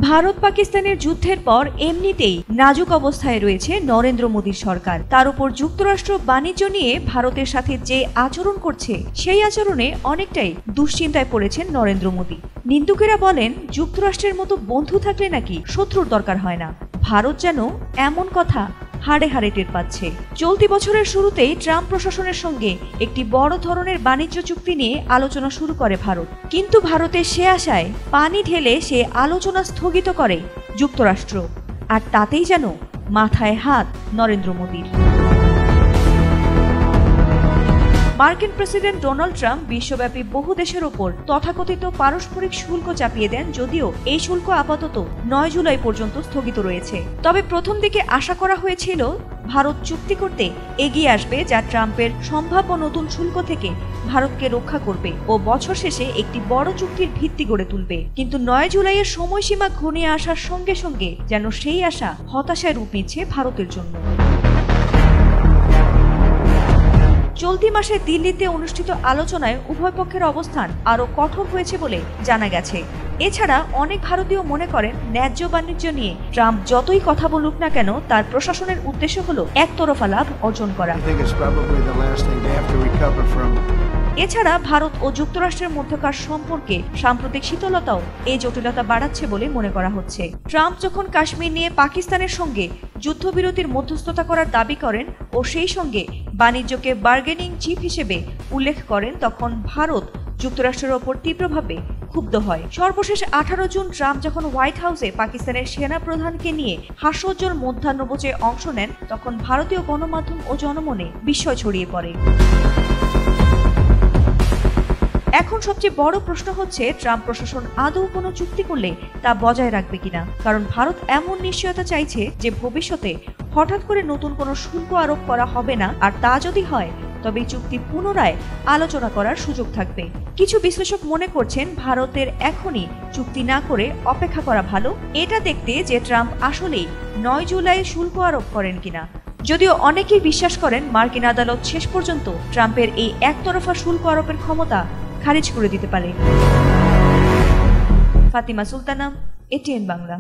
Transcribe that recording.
ভারত পাকিস্তানের যুদ্ধের পর এমনিতেই নাজুক অবস্থায় রয়েছে নরেন্দ্র মোদীর সরকার। তার উপর যুক্তরাষ্ট্র বাণিজ্য নিয়ে ভারতের সাথে যে আচরণ করছে সেই আচরণে অনেকটাই দুশ্চিন্তায় পড়েছেন নরেন্দ্র মোদী। নিন্দুকেরা বলেন, যুক্তরাষ্ট্রের মতো বন্ধু থাকলে নাকি শত্রুর দরকার হয় না। ভারত যেন এমন কথা হাড়ে হাড়ে টের পাচ্ছে। চলতি বছরের শুরুতেই ট্রাম্প প্রশাসনের সঙ্গে একটি বড় ধরনের বাণিজ্য চুক্তি নিয়ে আলোচনা শুরু করে ভারত, কিন্তু ভারতের সে আশায় পানি ঢেলে সে আলোচনা স্থগিত করে যুক্তরাষ্ট্র, আর তাতেই যেন মাথায় হাত নরেন্দ্র মোদীর। মার্কিন প্রেসিডেন্ট ডোনাল্ড ট্রাম্প বিশ্বব্যাপী বহু দেশের ওপর তথাকথিত পারস্পরিক শুল্ক চাপিয়ে দেন, যদিও এই শুল্ক আপাতত 9 জুলাই পর্যন্ত স্থগিত রয়েছে। তবে প্রথম দিকে আশা করা হয়েছিল ভারত চুক্তি করতে এগিয়ে আসবে, যা ট্রাম্পের সম্ভাব্য নতুন শুল্ক থেকে ভারতকে রক্ষা করবে ও বছর শেষে একটি বড় চুক্তির ভিত্তি গড়ে তুলবে। কিন্তু 9 জুলাইয়ের সময়সীমা ঘনিয়ে আসার সঙ্গে সঙ্গে যেন সেই আশা হতাশায় রূপ নিচ্ছে ভারতের জন্য। চলতি মাসে দিল্লিতে অনুষ্ঠিত আলোচনায় উভয় পক্ষের অবস্থান আরও কঠোর হয়েছে বলে জানা গেছে। এছাড়া অনেক ভারতীয় মনে করেন, ন্যায্য বাণিজ্য নিয়ে ট্রাম্প যতই কথা বলুক না কেন, তার প্রশাসনের উদ্দেশ্য হলো একতরফা লাভ অর্জন করা। এছাড়া ভারত ও যুক্তরাষ্ট্রের মধ্যকার সম্পর্কে সাম্প্রতিক শীতলতাও এই জটিলতা বাড়াচ্ছে বলে মনে করা হচ্ছে। ট্রাম্প যখন কাশ্মীর নিয়ে পাকিস্তানের সঙ্গে যুদ্ধবিরতির মধ্যস্থতা করার দাবি করেন ও সেই সঙ্গে বাণিজ্যকে বার্গেনিং চিপ হিসেবে উল্লেখ করেন, তখন ভারত যুক্তরাষ্ট্রের ওপর তীব্রভাবে ক্ষুব্ধ হয়। সর্বশেষ 18 জুন ট্রাম্প যখন হোয়াইট হাউসে পাকিস্তানের সেনা প্রধানকে নিয়ে হাস্যোজ্জ্বল মধ্যাহ্নভোজে অংশ নেন, তখন ভারতীয় গণমাধ্যম ও জনমনে বিস্ময় ছড়িয়ে পড়ে। এখন সবচেয়ে বড় প্রশ্ন হচ্ছে, ট্রাম্প প্রশাসন আদৌ কোনো চুক্তি করলে তা বজায় রাখবে কিনা। কারণ ভারত এমন নিশ্চয়তা চাইছে যে ভবিষ্যতে হঠাৎ করে নতুন কোনো শুল্ক আরোপ করা হবে না, আর তা যদি হয় তবে চুক্তি পুনরায় আলোচনা করার সুযোগ থাকবে। কিছু বিশ্লেষক মনে করছেন, ভারতের এখনই চুক্তি না করে অপেক্ষা করা ভালো, এটা দেখতে যে ট্রাম্প আসলেই 9 জুলাই শুল্ক আরোপ করেন কিনা। যদিও অনেকেই বিশ্বাস করেন, মার্কিন আদালত শেষ পর্যন্ত ট্রাম্পের এই একতরফা শুল্ক আরোপের ক্ষমতা খারিজ করে দিতে পারে। ফাতিমা সুলতানা, এটিএন বাংলা।